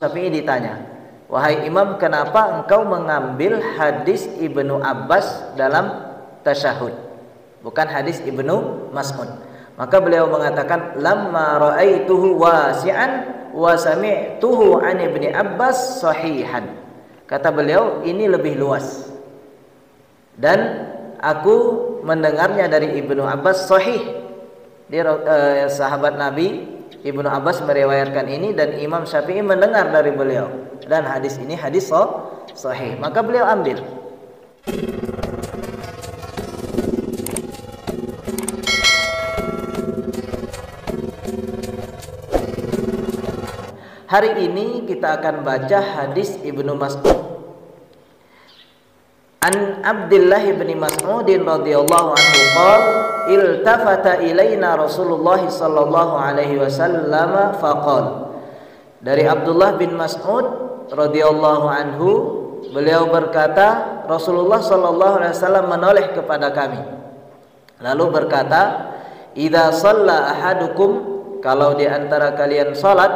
Syafi'i ditanya, "Wahai Imam, kenapa engkau mengambil hadis Ibnu Abbas dalam tasyahud, bukan hadis Ibnu Mas'ud?" Maka beliau mengatakan, "Lamma ra'aituhu wasi'an wa sami'tuhu 'an Ibni Abbas sahihan." Kata beliau, ini lebih luas dan aku mendengarnya dari Ibnu Abbas sahih. Dia sahabat Nabi, Ibnu Abbas meriwayatkan ini dan Imam Syafi'i mendengar dari beliau, dan hadis ini hadis sahih. Maka beliau ambil. Hari ini kita akan baca hadis Ibnu Mas'ud. An Abdullah bin Mas'ud radhiyallahu anhu qala iltafata ilaina Rasulullah sallallahu alaihi wasallam faqala. Dari Abdullah bin Mas'ud radhiyallahu anhu, beliau berkata, Rasulullah sallallahu alaihi wasallam menoleh kepada kami lalu berkata, "Idza shalla ahadukum," kalau di antara kalian salat,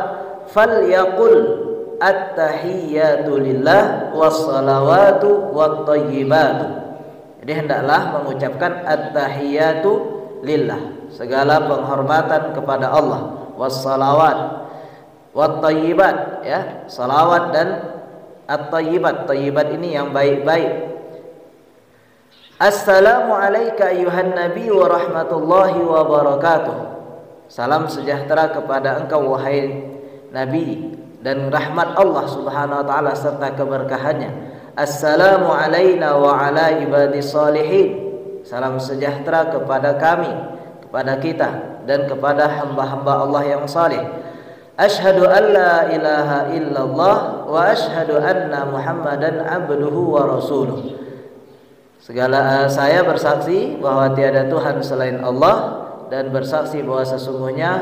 "falyaqul at-tahiyyatu lillah was-salawatu wat-thayyibatu." Jadi hendaklah mengucapkan at-tahiyyatu lillah, segala penghormatan kepada Allah, was-salawat wat-thayyibat, ya, salawat dan at-thayyibat. Thayyibat ini yang baik-baik. Assalamu alayka ayuhan nabi wa rahmatullahi wa barakatuh. Salam sejahtera kepada engkau wahai Nabi, dan rahmat Allah subhanahu wa ta'ala serta keberkahannya. Assalamu alayna wa ala ibadis salihin. Salam sejahtera kepada kami, kepada kita, dan kepada hamba-hamba Allah yang saleh. Ashhadu an la ilaha illallah wa ashhadu anna Muhammadan abduhu wa rasuluh. Saya bersaksi bahwa tiada Tuhan selain Allah, dan bersaksi bahwa sesungguhnya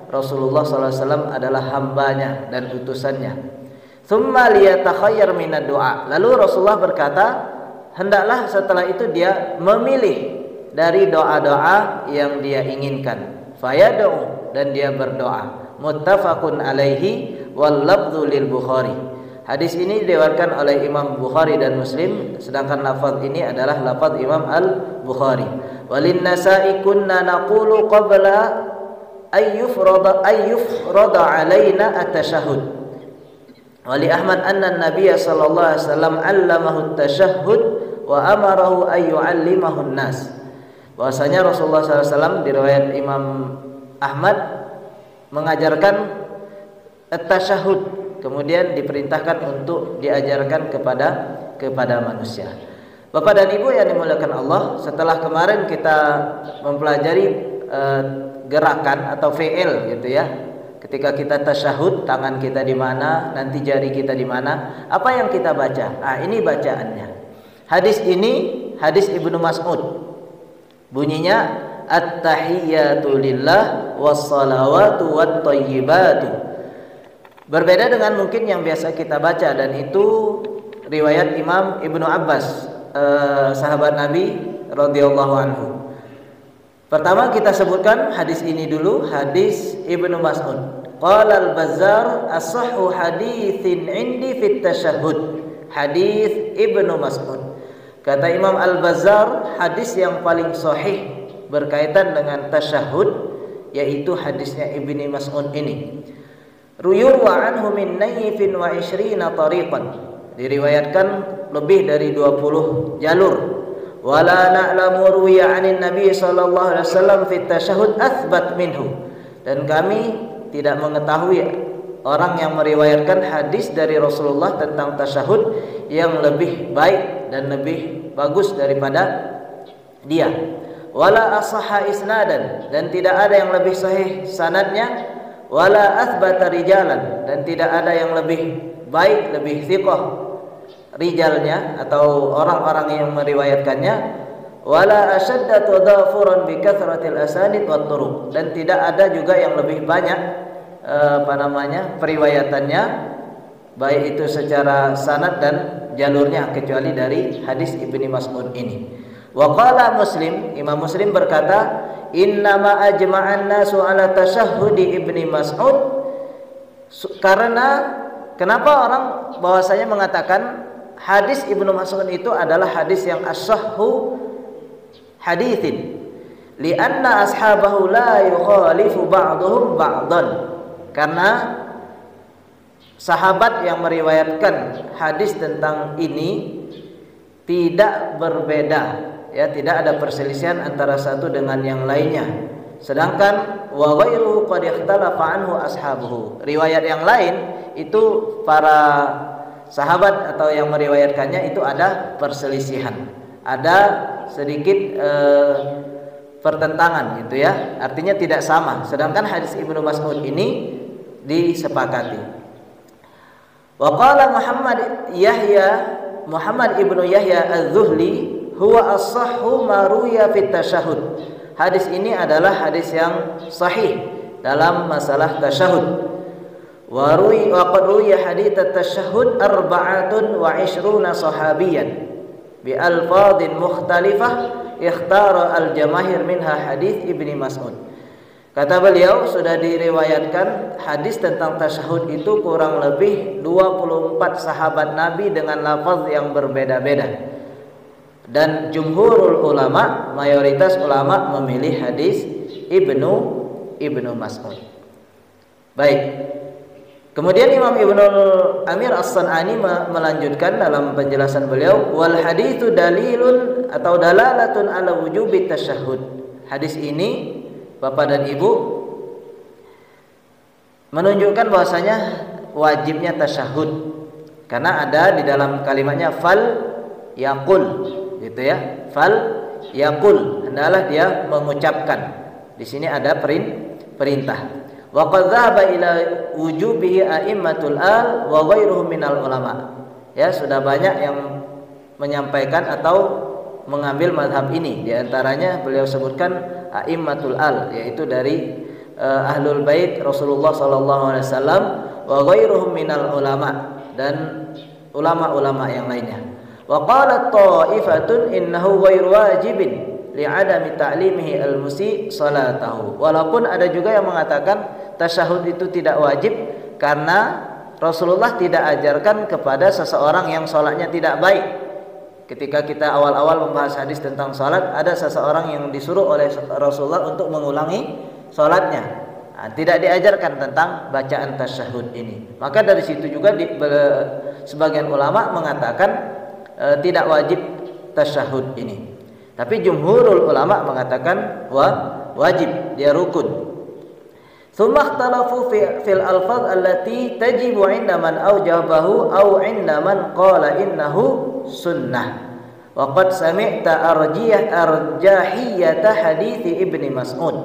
Rasulullah SAW adalah hambanya dan utusannya. Thumma liyatakhayyar minad du'a. Lalu Rasulullah berkata, hendaklah setelah itu dia memilih dari doa-doa yang dia inginkan. Fayad'u, dan dia berdoa. Muttafaqun alaihi wal lafdzu lil Bukhari. Hadis ini diriwayatkan oleh Imam Bukhari dan Muslim, sedangkan lafaz ini adalah lafaz Imam Al-Bukhari. Walin Nasa'i kunna naqulu qabla ayyufrada alaina at-tashahhud. Wali Ahmad anna an-nabiy sallallahu alaihi wasallam 'allamahu at-tashahhud wa amarahu ay yu'allimahu an-nas. Bahwasanya Rasulullah sallallahu alaihi wasallam, diriwayat Imam Ahmad, mengajarkan at-tashahhud, kemudian diperintahkan untuk diajarkan kepada manusia. Bapak dan Ibu yang dimuliakan Allah, setelah kemarin kita mempelajari gerakan atau fi'il gitu ya. Ketika kita tasyahud, tangan kita di mana, nanti jari kita di mana, apa yang kita baca? Ini bacaannya. Hadis ini hadis Ibnu Mas'ud. Bunyinya at-tahiyyatu lillah was-salawatu wat-thayyibatu. Berbeda dengan mungkin yang biasa kita baca, dan itu riwayat Imam Ibnu Abbas, sahabat Nabi radhiyallahu anhu. Pertama kita sebutkan hadis ini dulu, hadis Ibnu Mas'ud. Qala al-Bazzar as-sahhu haditsin 'indi fit tasyahhud. Hadis Ibnu Mas'ud. Kata Imam Al-Bazzar, hadis yang paling sahih berkaitan dengan tasyahhud yaitu hadisnya Ibnu Mas'ud ini. Ruyurwa anhu min nayfin wa 20 tariqan. Diriwayatkan lebih dari 20 jalur. Wala na'lamu ruwiya 'anil nabi sallallahu alaihi wasallam fi tasyahhud athbat minhu. Dan kami tidak mengetahui orang yang meriwayatkan hadis dari Rasulullah tentang tasyahud yang lebih baik dan lebih bagus daripada dia. Wala asahha isnadan, dan tidak ada yang lebih sahih sanadnya. Wala athbata rijalan, dan tidak ada yang lebih baik, lebih thiqah rijalnya atau orang-orang yang meriwayatkannya. Wala ashadda tadafuran bi kathratil asanid wat turuq, dan tidak ada juga yang lebih banyak periwayatannya, baik itu secara sanad dan jalurnya, kecuali dari hadis Ibnu Mas'ud ini. Wa qala Muslim, Imam Muslim berkata, innama ajma'an nasu ala tasyahhudi Ibnu Mas'ud, karena kenapa orang bahwasanya mengatakan hadis Ibnu Mas'ud itu adalah hadis yang as-sahhu haditsin? Lianna ashabahu la yukhalifu ba'duhum ba'dan. Karena sahabat yang meriwayatkan hadis tentang ini tidak berbeda, ya, tidak ada perselisihan antara satu dengan yang lainnya. Sedangkan wa ghairuhu qad ikhtalafa anhu ashabuhu. Riwayat yang lain itu para sahabat atau yang meriwayatkannya itu ada perselisihan. Ada sedikit pertentangan gitu ya. Artinya tidak sama. Sedangkan hadis Ibnu Mas'ud ini disepakati. Wa qala Muhammad ibnu Yahya Az-Zuhli huwa as-sahhu ma ruya fit tasyahhud. Hadis ini adalah hadis yang sahih dalam masalah tasyahud. Wa qad ruya hadits at-tasyahhud 24 sahabiyan bi alfadhin mukhtalifah ikhtara al-jamaahir minha hadits Ibnu Mas'ud. Kata beliau, sudah diriwayatkan hadis tentang tasyahud itu kurang lebih 24 sahabat Nabi dengan lafaz yang berbeda-beda. Dan jumhurul ulama, mayoritas ulama memilih hadis Ibnu Mas'ud. Baik. Kemudian Imam Ibnu Amir As-San'ani melanjutkan dalam penjelasan beliau, wal haditsu dalilun atau dalalatun ala wujubi tasyahhud. Hadis ini Bapak dan Ibu menunjukkan bahwasanya wajibnya tasyahud. Karena ada di dalam kalimatnya fal yaqul, gitu ya. Fal yaqul, hendaklah dia mengucapkan. Di sini ada perintah. Wa qad dhahaba ila wujubihi a'immatul al wa ghairuhum minal ulama. Ya, sudah banyak yang menyampaikan atau mengambil mazhab ini. Di antaranya beliau sebutkan a'immatul al, yaitu dari ahlul bait Rasulullah sallallahu alaihi wasallam, wa ghairuhum minal ulama, dan ulama-ulama yang lainnya. Wa qalat ta'ifatun innahu ghairu wajibin li'adami ta'limihi al-musi salatahu. Walaupun ada juga yang mengatakan tasyahud itu tidak wajib karena Rasulullah tidak ajarkan kepada seseorang yang salatnya tidak baik. Ketika kita awal-awal membahas hadis tentang salat, ada seseorang yang disuruh oleh Rasulullah untuk mengulangi salatnya. Nah, tidak diajarkan tentang bacaan tasyahud ini. Maka dari situ juga sebagian ulama mengatakan tidak wajib tasyahud ini. Tapi jumhurul ulama mengatakan wajib, dia rukun. Tsumma ikhtalafu fil alfaz allati tajibu 'inda man awjabahu aw 'inda man qala innahu sunnah. Wa qad sami'ta arjahiyata hadits Ibnu Mas'ud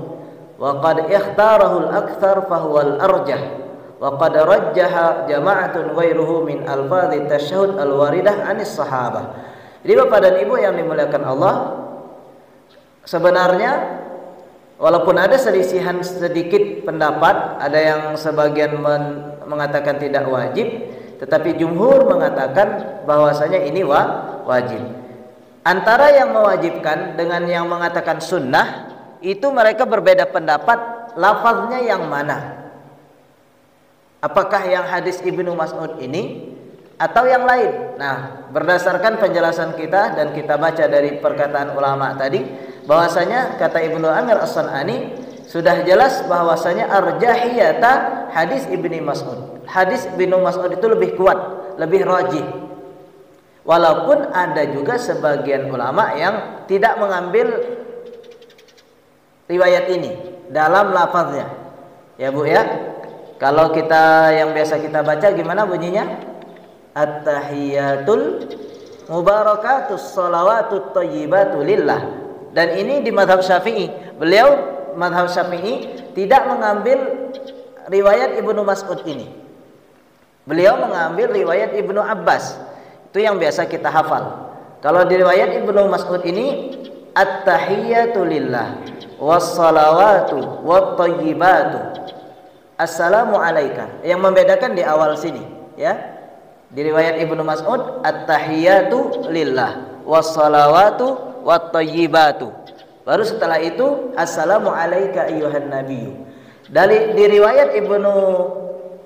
wa qad ikhtarahu al-aktsar fa huwa al-arjah. Wa qad rajjaha jama'atun ghairuhu min alfaz at-tasyahhud al-waridah 'anis sahabah. Jadi Bapak dan Ibu yang dimuliakan Allah, sebenarnya walaupun ada selisihan sedikit pendapat, ada yang sebagian mengatakan tidak wajib, tetapi jumhur mengatakan bahwasanya ini wajib. Antara yang mewajibkan dengan yang mengatakan sunnah, itu mereka berbeda pendapat lafaznya yang mana. Apakah yang hadis Ibnu Mas'ud ini atau yang lain? Nah, berdasarkan penjelasan kita dan kita baca dari perkataan ulama tadi, bahwasanya kata Ibnu Amir As-San'ani sudah jelas bahwasanya arjahiyata hadis Ibnu Mas'ud. Hadis Ibnu Mas'ud itu lebih kuat, lebih rajih. Walaupun ada juga sebagian ulama yang tidak mengambil riwayat ini dalam lafaznya. Ya Bu ya. Kalau kita yang biasa kita baca gimana bunyinya? At-tahiyatul mubarakatus shalawatut thayyibatu lillah. Dan ini di mazhab Syafi'i. Beliau mazhab Syafi'i tidak mengambil riwayat Ibnu Mas'ud ini. Beliau mengambil riwayat Ibnu Abbas. Itu yang biasa kita hafal. Kalau di riwayat Ibnu Mas'ud ini at-tahiyatu lillah was-salawatu wat-thayyibatu assalamu alayka. Yang membedakan di awal sini, ya. Di riwayat Ibnu Mas'ud at-tahiyatu lillah was-salawatu wat-thayyibatu. Baru setelah itu assalamu alayka ayyuhan nabiyyu. Di riwayat Ibnu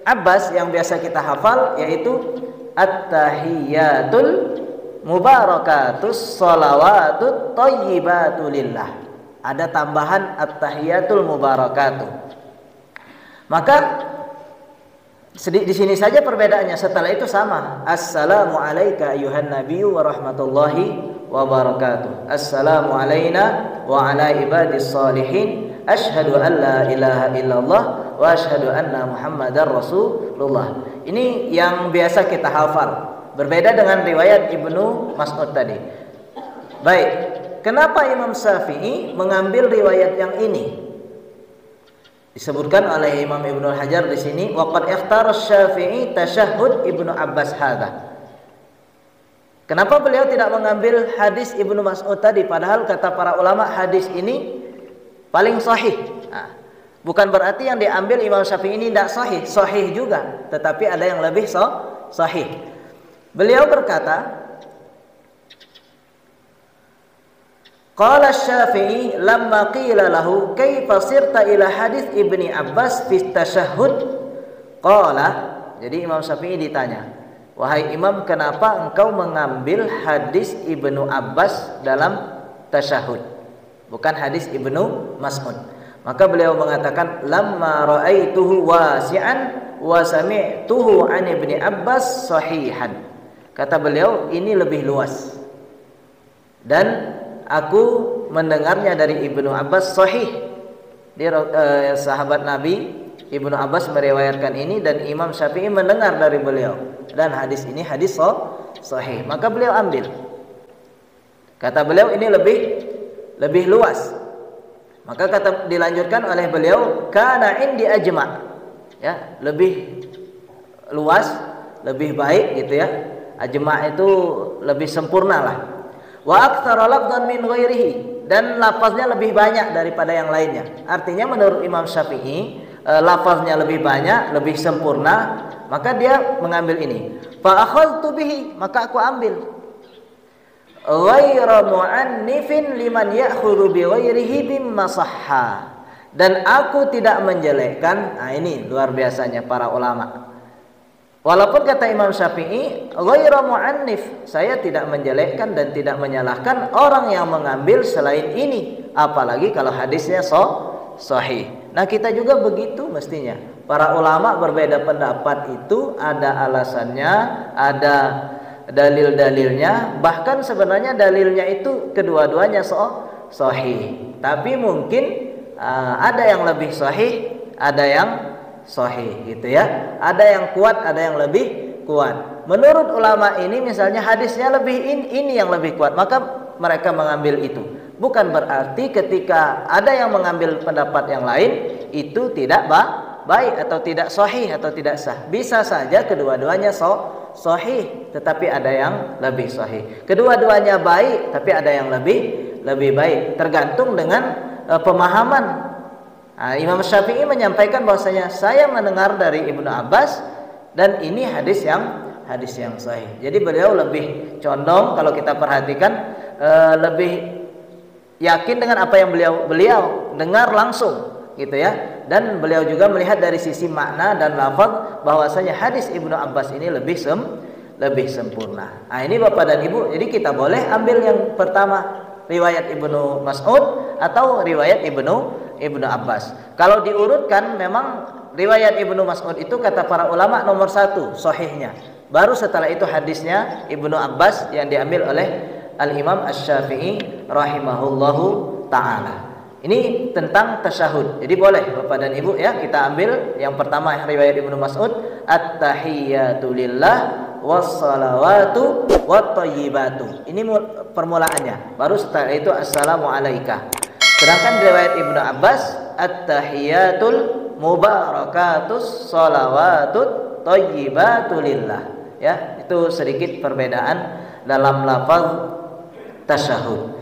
Abbas yang biasa kita hafal yaitu at-tahiyatul mubarakatus sholawatut thayyibatu lillah. Ada tambahan at-tahiyatul mubarakatuh. Maka di sini saja perbedaannya. Setelah itu sama. Assalamu alayka ayuhan nabiyyu wa rahmatullahi wa barakatuh. Assalamu alayna wa ala ibadis salihin. Asyhadu an la ilaha illallah wa asyhadu anna Muhammadar Rasulullah. Ini yang biasa kita hafal. Berbeda dengan riwayat Ibnu Mas'ud tadi. Baik, kenapa Imam Syafi'i mengambil riwayat yang ini? Disebutkan oleh Imam Ibnu Hajar di sini, waqad ikhtara Syafi'i tasyahhud Ibnu Abbas hadza. Kenapa beliau tidak mengambil hadis Ibnu Mas'ud tadi, padahal kata para ulama hadis ini paling sahih. Nah, bukan berarti yang diambil Imam Syafi'i ini tidak sahih, sahih juga, tetapi ada yang lebih sahih. Beliau berkata, qala Syafi'i lamma qila lahu kaifa sirta ila hadis Ibni Abbas fi tasyahhud? Qala, jadi Imam Syafi'i ditanya, wahai Imam, kenapa engkau mengambil hadis Ibnu Abbas dalam tasyahud, bukan hadis Ibnu Mas'ud? Maka beliau mengatakan, lamma ra'aituhu wasi'an wa sami'tuhu an Ibni Abbas sahihan. Kata beliau, ini lebih luas dan aku mendengarnya dari Ibnu Abbas sahih. Dia sahabat Nabi, Ibnu Abbas meriwayatkan ini dan Imam Syafi'i mendengar dari beliau, dan hadis ini hadis sahih. Maka beliau ambil. Kata beliau, ini lebih luas. Maka dilanjutkan oleh beliau, kana indi ajma', ya, lebih luas, lebih baik gitu ya. Ajma' itu lebih sempurna lah. Wa aktsara lafdhan min ghairihi, dan lafaznya lebih banyak daripada yang lainnya. Artinya menurut Imam Syafi'i, lafaznya lebih banyak, lebih sempurna, maka dia mengambil ini. Fa akhadtu bihi, maka aku ambil. Ghaira mu'annifin liman ya'khudhu bi ghairihi bimma sahha, dan aku tidak menjelekkan. Nah, ini luar biasanya para ulama. Walaupun kata Imam Syafi'i, ghairu mu'annif, saya tidak menjelekkan dan tidak menyalahkan orang yang mengambil selain ini, apalagi kalau hadisnya sahih. Nah, kita juga begitu mestinya. Para ulama berbeda pendapat itu ada alasannya, ada dalil-dalilnya, bahkan sebenarnya dalilnya itu kedua-duanya sahih. Tapi mungkin ada yang lebih sahih, ada yang sahih gitu ya. Ada yang kuat, ada yang lebih kuat. Menurut ulama ini misalnya hadisnya lebih ini yang lebih kuat, maka mereka mengambil itu. Bukan berarti ketika ada yang mengambil pendapat yang lain itu tidak baik atau tidak sahih atau tidak sah. Bisa saja kedua-duanya sahih, tetapi ada yang lebih sahih. Kedua-duanya baik, tapi ada yang lebih baik, tergantung dengan pemahaman. Nah, Imam Syafi'i menyampaikan bahwasanya saya mendengar dari Ibnu Abbas dan ini hadis yang sahih. Jadi beliau lebih condong, kalau kita perhatikan, lebih yakin dengan apa yang beliau dengar langsung gitu ya. Dan beliau juga melihat dari sisi makna dan lafaz bahwasanya hadis Ibnu Abbas ini lebih sempurna. Nah, ini Bapak dan Ibu, jadi kita boleh ambil yang pertama, riwayat Ibnu Mas'ud atau riwayat Ibnu Abbas. Kalau diurutkan, memang riwayat Ibnu Mas'ud itu kata para ulama nomor 1 sahihnya. Baru setelah itu hadisnya Ibnu Abbas yang diambil oleh Al-Imam Asy-Syafi'i rahimahullahu ta'ala. Ini tentang tasyahud. Jadi boleh Bapak dan Ibu ya, kita ambil yang pertama riwayat Ibnu Mas'ud, at-tahiyyatu lillah wassalawatu wattayyibatu. Ini permulaannya. Baru setelah itu assalamu alayka. Sedangkan riwayat Ibnu Abbas, at-tahiyatul mubarakatus sholawatut thayyibatu lillah. Ya, itu sedikit perbedaan dalam lafaz tasyahud.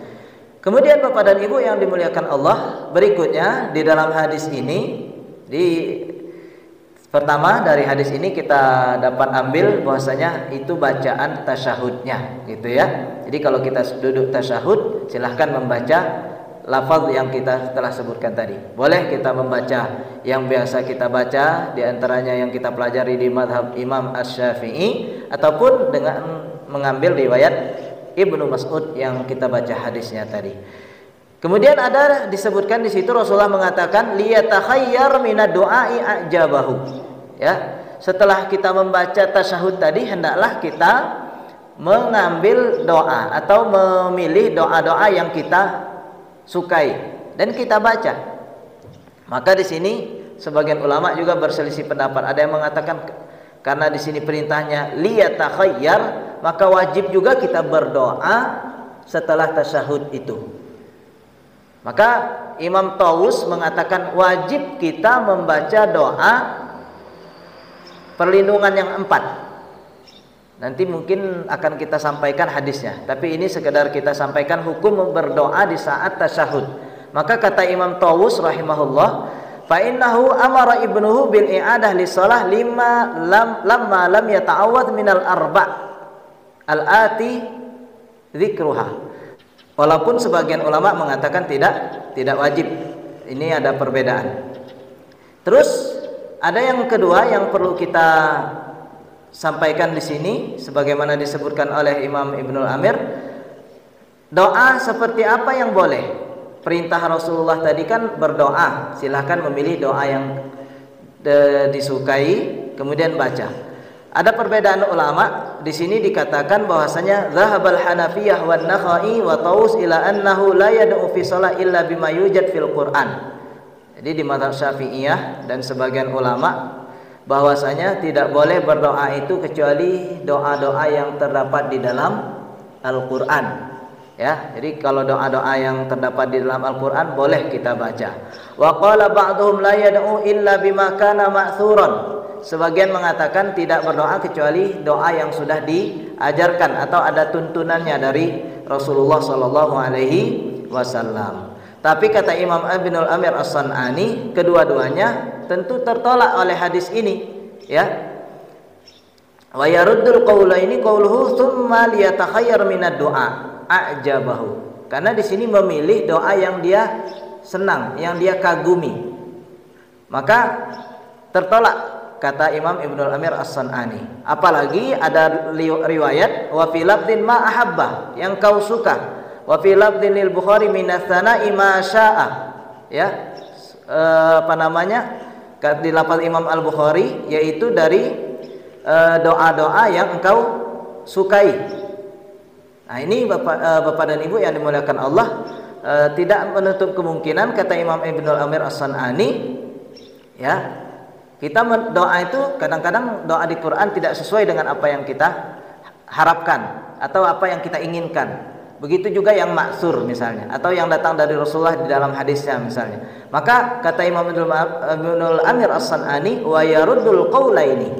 Kemudian Bapak dan Ibu yang dimuliakan Allah, berikutnya di dalam hadis ini, pertama dari hadis ini kita dapat ambil bahwasanya itu bacaan tasyahudnya gitu ya. Jadi kalau kita duduk tasyahud, silahkan membaca lafaz yang kita telah sebutkan tadi. Boleh kita membaca yang biasa kita baca, di antaranya yang kita pelajari di mazhab Imam Asy-Syafi'i, ataupun dengan mengambil riwayat Ibnu Mas'ud yang kita baca hadisnya tadi. Kemudian ada disebutkan di situ Rasulullah mengatakan liyatakhayyar minad du'ai ajabahu. Ya, setelah kita membaca tasyahud tadi, hendaklah kita mengambil doa atau memilih doa-doa yang kita sukai dan kita baca. Maka di sini sebagian ulama juga berselisih pendapat. Ada yang mengatakan karena di sini perintahnya liyatakhayyar, maka wajib juga kita berdoa setelah tasyahud itu. Maka Imam Tawus mengatakan wajib kita membaca doa perlindungan yang 4. Nanti mungkin akan kita sampaikan hadisnya, tapi ini sekedar kita sampaikan hukum berdoa di saat tasyahud. Maka kata Imam Tawus rahimahullah, fa innahu amara ibnuhu bil i'adah li shalah lamma lam yata'awwadz minal arba' al-ati dzikruha. Walaupun sebagian ulama mengatakan tidak wajib. Ini ada perbedaan. Terus ada yang kedua yang perlu kita sampaikan di sini, sebagaimana disebutkan oleh Imam Ibnul Amir, doa seperti apa yang boleh? Perintah Rasulullah tadi kan berdoa, silahkan memilih doa yang disukai, kemudian baca. Ada perbedaan ulama. Di sini dikatakan bahwasanya zahabal Hanafiyah wan Nakhai wa Taus ila annahu la yad'u fi shalah illa bima yujad fil Qur'an. Jadi di mazhab Syafi'iyah dan sebagian ulama bahwasanya tidak boleh berdoa itu kecuali doa-doa yang terdapat di dalam Al-Qur'an. Ya, jadi kalau doa-doa yang terdapat di dalam Al-Qur'an boleh kita baca. Wa qala ba'dhum la yad'u illa bima kana ma'thuran. Sebagian mengatakan tidak berdoa kecuali doa yang sudah diajarkan atau ada tuntunannya dari Rasulullah sallallahu alaihi wasallam. Tapi kata Imam Ibnul Amir As-San'ani, kedua-duanya tentu tertolak oleh hadis ini, ya. Wa yaruddul qaulaini qauluhu tsumma liyatakhayyar minad du'a ajabahu. Karena di sini memilih doa yang dia senang, yang dia kagumi. Maka tertolak kata Imam Ibnul Amir As-San'ani. Apalagi ada riwayat wa fi lafdin ma ahabba, yang kau suka. Wa fi lafdin lil Bukhari minas sana'i ma syaa. Ya. Di lafaz Imam Al-Bukhari, yaitu dari doa-doa yang engkau sukai. Nah, ini Bapak dan Ibu yang dimuliakan Allah, tidak menutup kemungkinan kata Imam Ibnul Amir As-San'ani, ya, kita doa itu kadang-kadang doa di Quran tidak sesuai dengan apa yang kita harapkan atau apa yang kita inginkan. Begitu juga yang maksur misalnya, atau yang datang dari Rasulullah di dalam hadisnya misalnya. Maka kata Imam Ibnul Amir As-San'ani wa yaruddul qaulaini.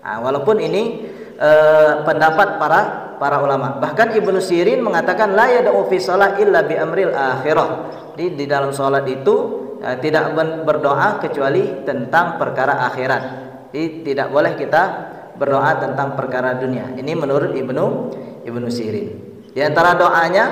Nah, walaupun ini pendapat para ulama. Bahkan Ibnu Sirin mengatakan la yad'u fi shalah illa bi amril akhirah. Di dalam salat itu tidak berdoa kecuali tentang perkara akhirat. Jadi tidak boleh kita berdoa tentang perkara dunia. Ini menurut Ibnu Sirin. Di antara doanya,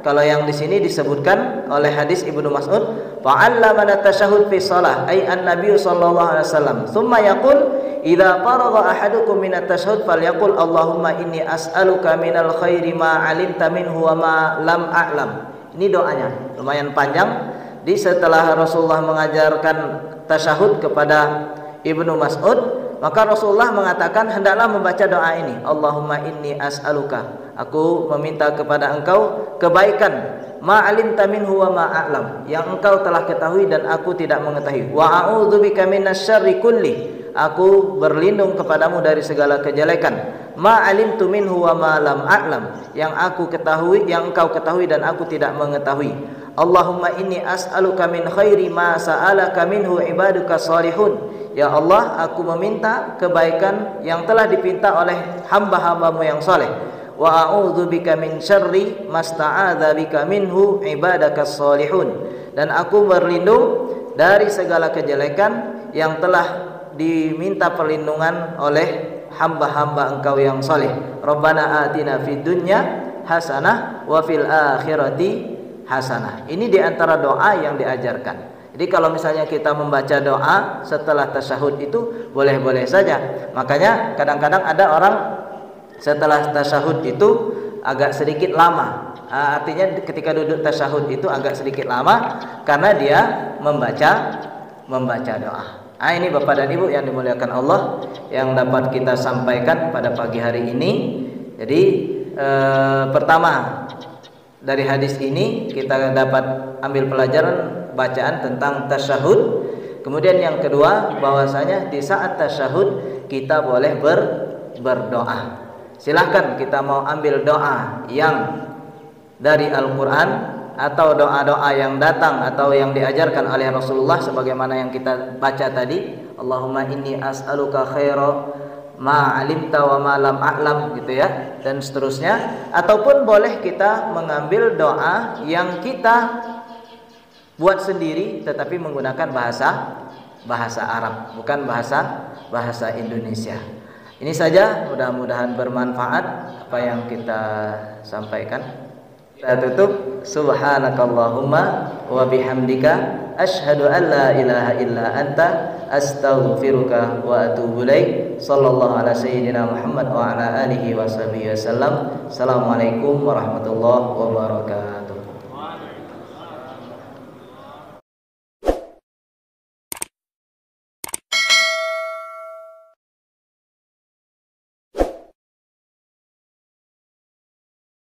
kalau yang di sini disebutkan oleh hadis Ibnu Mas'ud, fa'allamana tasyahhud fi shalah, ay an-nabiy sallallahu alaihi wasallam. Tsumma yaqul, idza faragha ahadukum min at-tashahhud falyaqul Allahumma inni as'aluka minal khairi ma 'alimta minhu wa ma lam a'lam. Ini doanya, lumayan panjang. Di setelah Rasulullah mengajarkan tasyahud kepada Ibnu Mas'ud, maka Rasulullah mengatakan hendaklah membaca doa ini. Allahumma inni as'aluka, aku meminta kepada engkau kebaikan ma'alimta minhu wa ma'a'lam, yang engkau telah ketahui dan aku tidak mengetahui. Wa a'udzubika minasyarri kulli, aku berlindung kepadamu dari segala kejelekan. Ma'alimtu minhu wa ma lam a'lam, yang aku ketahui, yang engkau ketahui dan aku tidak mengetahui. Allahumma inni as'aluka min khairi ma sa'alaka minhu ibaduka salihun. Ya Allah, aku meminta kebaikan yang telah dipinta oleh hamba-hambamu yang saleh. Wa a'udzubika min syarri masta'adza bika minhu ibadaka salihun, dan aku berlindung dari segala kejelekan yang telah diminta perlindungan oleh hamba-hamba engkau yang saleh. Rabbana atina fid dunya hasanah wa fil akhirati hasanah. Ini diantara doa yang diajarkan. Jadi kalau misalnya kita membaca doa setelah tasyahud itu boleh-boleh saja. Makanya kadang-kadang ada orang setelah tasyahud itu agak sedikit lama. Artinya ketika duduk tasyahud itu agak sedikit lama karena dia membaca doa. Ini Bapak dan Ibu yang dimuliakan Allah yang dapat kita sampaikan pada pagi hari ini. Jadi pertama dari hadis ini kita dapat ambil pelajaran bacaan tentang tasyahud. Kemudian yang kedua, bahwasanya di saat tasyahud kita boleh berdoa. Silahkan kita mau ambil doa yang dari Al-Quran atau doa-doa yang datang atau yang diajarkan oleh Rasulullah sebagaimana yang kita baca tadi. Allahumma inni as'aluka khaira ma alimta wa ma lam a'lam, gitu ya, dan seterusnya. Ataupun boleh kita mengambil doa yang kita buat sendiri tetapi menggunakan bahasa Arab, bukan bahasa Indonesia. Ini saja, mudah-mudahan bermanfaat apa yang kita sampaikan. Kita tutup. Subhanakallahumma wa bihamdika asyhadu an la ilaha illa anta astaghfiruka wa atubu ilaik. Sallallahu ala sayyidina Muhammad wa ala alihi wa sahbihi wasallam. Assalamualaikum warahmatullahi wabarakatuh.